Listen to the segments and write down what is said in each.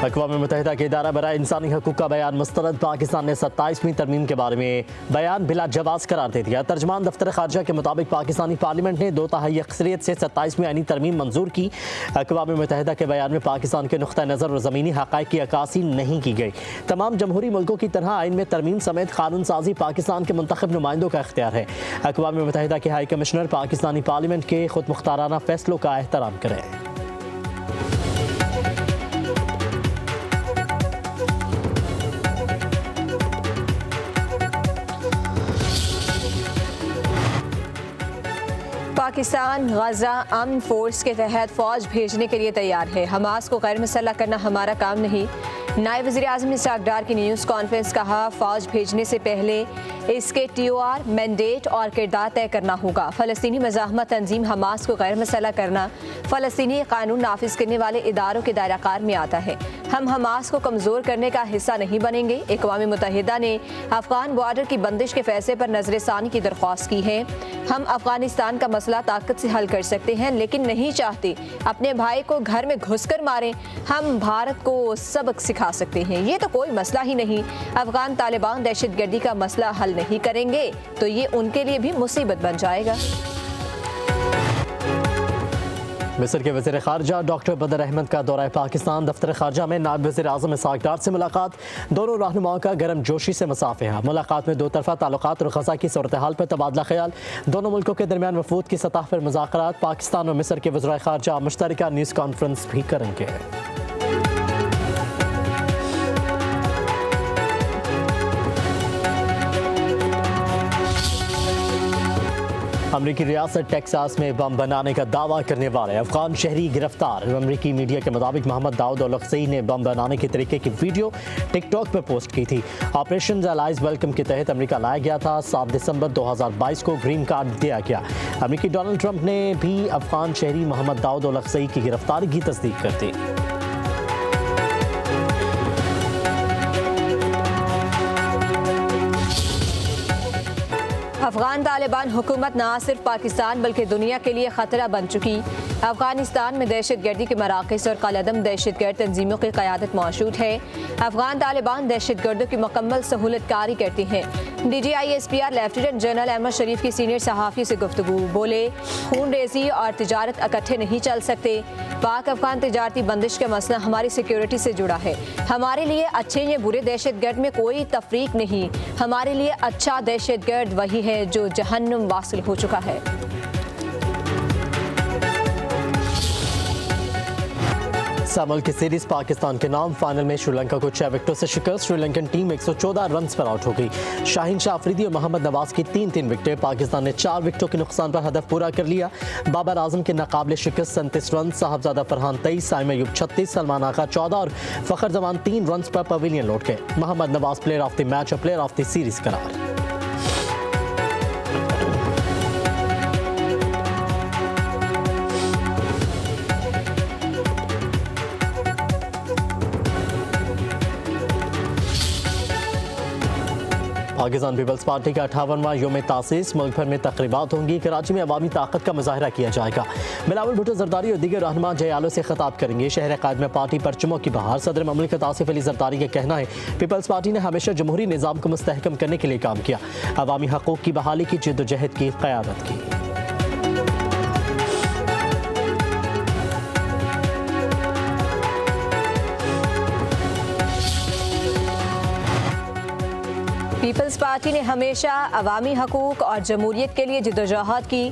अक़वाम मुत्तहिदा के इदारा बराए इंसानी हकूक़ का बयान मुस्तरद। पाकिस्तान ने 27वीं तरमीम के बारे में बयान बिला जवाज़ करार दे दिया। तर्जमान दफ्तर ख़ारजा के मुताबिक पाकिस्तानी पार्लियामेंट ने 2/3 अक्सरियत से 27वीं आईनी तरमीम मंजूर की। अक़वाम मुत्तहिदा के बयान में पाकिस्तान के नुक़्ता नज़र और ज़मीनी हक़ाइक़ की अक्कासी नहीं की गई। तमाम जमहूरी मुल्कों की तरह आइन में तरमीम समेत कानून साजी पाकिस्तान के मुंतखब नुमाइंदों का इख्तियार है। अक़वाम मुत्तहिदा के हाई कमिश्नर पाकिस्तानी पार्लियामेंट के खुद मुख्ताराना फैसलों का एहतराम करें। पाकिस्तान गजा अमन फोर्स के तहत फ़ौज भेजने के लिए तैयार है। हमास को गैर मुसल्लह करना हमारा काम नहीं। नायब वज़ीर आज़म इसहाक़ डार की न्यूज़ कॉन्फ्रेंस। कहा, फ़ौज भेजने से पहले इसके TOR, मैंडेट और किरदार तय करना होगा। फ़लस्तीनी मज़ाहमत तंजीम हमास को गैर मुसल्लह करना फ़लस्तीनी कानून नाफिज करने वाले इदारों के दायरा कार में आता है। हम हमास को कमज़ोर करने का हिस्सा नहीं बनेंगे। अक़वाम मुत्तहिदा ने अफ़गान बॉर्डर की बंदिश के फैसले पर नज़रसानी की दरख्वास्त की है। हम अफ़गानिस्तान का मसला ताकत से हल कर सकते हैं, लेकिन नहीं चाहते अपने भाई को घर में घुसकर मारें। हम भारत को सबक सिखा सकते हैं, ये तो कोई मसला ही नहीं। अफ़गान तालिबान दहशतगर्दी का मसला हल नहीं करेंगे तो ये उनके लिए भी मुसीबत बन जाएगा। मिस्र के वज़ीर ख़ारजा डॉक्टर बदर अहमद का दौरा पाकिस्तान। दफ्तर ख़ारजा में नायब वज़ीर आज़म इसहाक़ डार से मुलाकात। दोनों रहनुमाओं का गर्म जोशी से मसाफ़िहा। मुलाकात में दो तरफ़ा ताल्लुक़ात और ग़ज़ा की सूरत हाल पर तबादला ख़याल। दोनों मुल्कों के दरमियान वफ़ूद की सतह पर मुज़ाकरात। पाकिस्तान और मिस्र के वज़ीर ख़ारजा मुश्तरका न्यूज़ कॉन्फ्रेंस भी करेंगे। अमरीकी रियासत टेक्सास में बम बनाने का दावा करने वाले अफगान शहरी गिरफ्तार। अमरीकी मीडिया के मुताबिक मोहम्मद दाऊद ओलक्सई ने बम बनाने के तरीके की वीडियो टिकटॉक पर पोस्ट की थी। ऑपरेशन एलाइज वेलकम के तहत अमेरिका लाया गया था। 7 दिसंबर 2022 को ग्रीन कार्ड दिया गया। अमरीकी डोनाल्ड ट्रंप ने भी अफगान शहरी मोहम्मद दाऊद ओलक्सई की गिरफ्तारी की तस्दीक कर दी। अफगान तालिबान हुकूमत न सिर्फ पाकिस्तान बल्कि दुनिया के लिए ख़तरा बन चुकी। अफगानिस्तान में दहशतगर्दी के मराकज़ और कलअदम दहशतगर्द तंजीमों की क़यादत मौजूद है। अफगान तालिबान दहशतगर्दों की मुकम्मल सहूलत कारी करती हैं। DGISPR लेफ्टिनेंट जनरल अहमद शरीफ की सीनियर सहाफ़ी से गुफ्तगू। बोले, खून रेजी और तिजारत इकट्ठे नहीं चल सकते। पाक अफगान तिजारती बंदिश का मसला हमारी सिक्योरिटी से जुड़ा है। हमारे लिए अच्छे या बुरे दहशतगर्द में कोई तफरीक नहीं। हमारे लिए अच्छा दहशतगर्द वही है जो जहन्नुम वासिल हो चुका है। सामल की सीरीज पाकिस्तान के नाम। फाइनल में श्रीलंका को 6 विकेटों से शिकस्त। श्रीलंकन टीम 114 रन पर आउट हो गई। शाहीन शाह अफरीदी और मोहम्मद नवाज की 3-3 विकेटें। पाकिस्तान ने 4 विकेटों के नुकसान पर हदफ पूरा कर लिया। बाबर आजम के नाकाबिले शिकस्त 37 रन, साहबजादा फरहान 23, साइम अयूब 36, सलमान आगा 14 और फ़खर जमान 3 रन पर पवेलियन लौट गए। Mohammad Nawaz player of the match और प्लेयर ऑफ द सीरीज करार। पाकिस्तान पीपल्स पार्टी का 58वां योम तासीस। मुल्क भर में तकरीबात होंगी। कराची में अवामी ताकत का मुजाहरा किया जाएगा। बिलावल भुट्टो जरदारी और दीगर रहनुमा जयालों से खिताब करेंगे। शहर कायद में पार्टी परचमों की बहार। सदर ममलिकत आसिफ अली जरदारी का कहना है, पीपल्स पार्टी ने हमेशा जमहूरी निज़ाम को मुस्तहकम करने के लिए काम किया। अवामी हकूक़ की बहाली की जद्दोजहद की क़यादत की। पीपल्स पार्टी ने हमेशा अवामी हकूक़ और जमहूरियत के लिए जद्दोजहद की।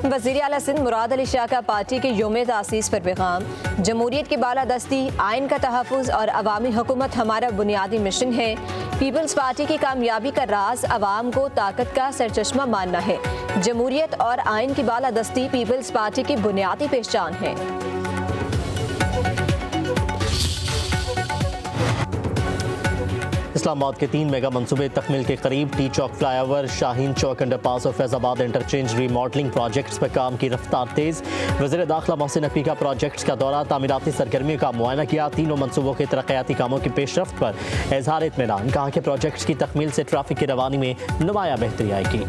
वज़ीर आला सिंध मुराद अली शाह का पार्टी के योम तासीस पर पैगाम। जमहूरियत की बालादस्ती, आइन का तहफ़्फ़ुज़ और अवामी हुकूमत हमारा बुनियादी मिशन है। पीपल्स पार्टी की कामयाबी का राज अवाम को ताकत का सरचश्मा मानना है। जमहूरियत और आइन की बालादस्ती पीपल्स पार्टी की बुनियादी पहचान है। इस्लामाबाद के 3 मेगा मंसूबे तकमील के करीब। टी चौक फ्लाईओवर, शाहीन चौक अंडरपास और फैजाबाद इंटरचेंज रीमॉडलिंग प्रोजेक्ट्स पर काम की रफ्तार तेज़। वज़ीर दाखिला मोहसिन नकवी का प्रोजेक्ट्स का दौरा। तामीराती सरगर्मियों का मुआयना किया। तीनों मंसूबों के तरक्याती कामों की पेशरफ्त पर इजहार इत्मीनान। कहा कि प्रोजेक्ट्स की तकमील से ट्रैफिक की रवानी में नुमाया बेहतरी आएगी।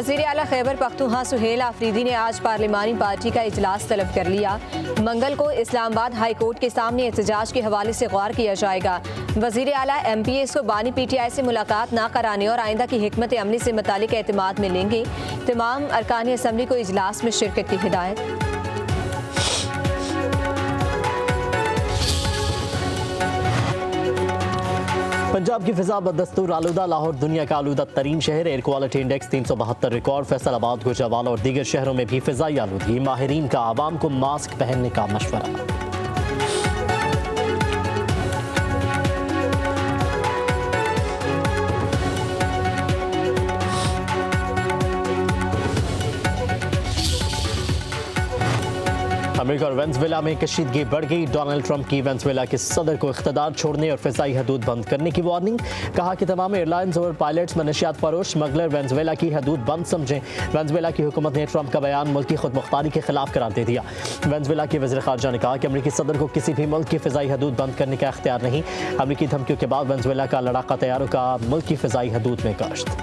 वज़ीर आला खैबर पख्तूनख्वा सुहेल आफरीदी ने आज पार्लिमानी पार्टी का इजलास तलब कर लिया। मंगल को इस्लामाबाद हाई कोर्ट के सामने एहतजाज के हवाले से गौर किया जाएगा। वज़ीर आला MPs को बानी PTI से मुलाकात ना कराने और आइंदा की हिकमत अमली से मुतालिक एतमाद में लेंगे। तमाम अरकान असम्बली को इजलास में शिरकत की हिदायत। पंजाब की फिजा बदस्तूर आलूदा, लाहौर दुनिया का आलूदा तरीन शहर, air quality index 372 record. Faisalabad, Gujranwala और दीगर शहरों में भी फिजाई आलूदगी। माहिरीन का आवाम को मास्क पहनने का मशवरा। अमेरिका और वेनेजुएला में कशीदगी बढ़ गई। डोनाल्ड ट्रंप की वेनेजुएला के सदर को इख्तियार छोड़ने और फिजाई हदूद बंद करने की वार्निंग। कहा कि तमाम एयरलाइंस और पायलट्स मनशियात फरोश स्मगलर वेनेजुएला की हदूद बंद समझें। वेनेजुएला की हुकूमत ने ट्रंप का बयान मुल्की खुद मुख्तारी के खिलाफ करार दे दिया। वेनेजुएला के वज़ीर ख़ारजा ने कहा कि अमेरिकी सदर को किसी भी मुल्क की फिजाई हदूद बंद करने का इख्तियार नहीं। अमेरिकी धमकियों के बाद वेनेजुएला का लड़ाका तैयारों का मुल्की फिजाई हदूद में गश्त।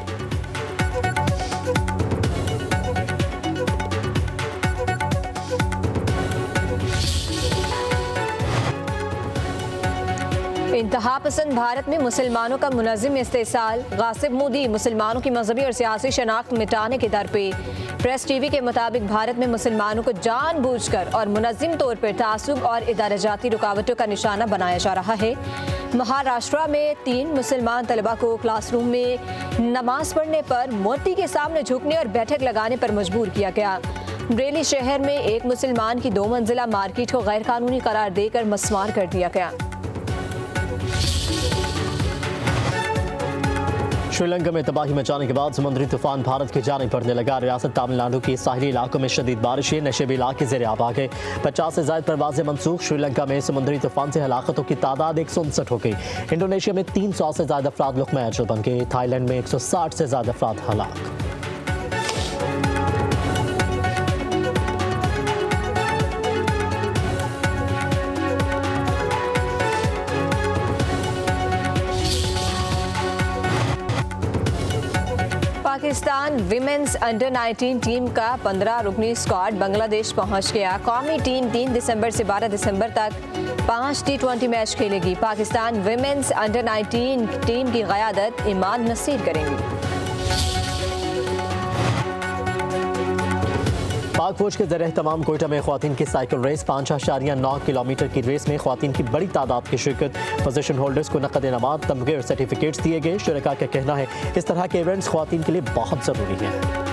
इंतहा पसंद भारत में मुसलमानों का मुनज़्ज़म इस्तेसाल। गासिब मोदी मुसलमानों की मजहबी और सियासी शनाख्त मिटाने के दर पे। प्रेस टीवी के मुताबिक भारत में मुसलमानों को जानबूझकर और मुनज़्ज़म तौर पर तासुब और इदाराजाती रुकावटों का निशाना बनाया जा रहा है। महाराष्ट्र में 3 मुसलमान तलबा को क्लासरूम में नमाज पढ़ने पर मूर्ति के सामने झुकने और बैठक लगाने पर मजबूर किया गया। बरेली शहर में एक मुसलमान की 2 मंजिला मार्केट को गैर कानूनी करार देकर मस्मार कर दिया गया। श्रीलंका में तबाही मचाने के बाद समुद्री तूफान भारत की जानिब बढ़ने लगा। रियासत तमिलनाडु के साहिली इलाकों में शदीद बारिशें, नशेबी इलाके ज़ेर आब आ गए। 50 से ज़ायद परवाज़ें मनसूख। श्रीलंका में समुद्री तूफान से हलाकतों की तादाद 159 हो गई। इंडोनेशिया में 300 से ज़्यादा अफराद लुक़मा अजल बन गए। थाईलैंड में 160 से ज़्यादा अफराद हलाक। पाकिस्तान विमेंस अंडर 19 टीम का 15 रुकनी स्क्वाड बांग्लादेश पहुंच गया। कौमी टीम 3 दिसंबर से 12 दिसंबर तक 5 T20 मैच खेलेगी। पाकिस्तान विमेंस अंडर 19 टीम की क़यादत ईमान नसीर करेंगी। पाक फौज के ज़रिए तमाम कोयटा में ख़वातीन की साइकिल रेस। 5.9 किलोमीटर की रेस में ख़वातीन की बड़ी तादाद की शिरकत। पोजीशन होल्डर्स को नक़द इनामात, तमगे और सर्टिफिकेट्स दिए गए। शुरका का कहना है इस तरह के इवेंट्स ख़वातीन के लिए बहुत ज़रूरी हैं।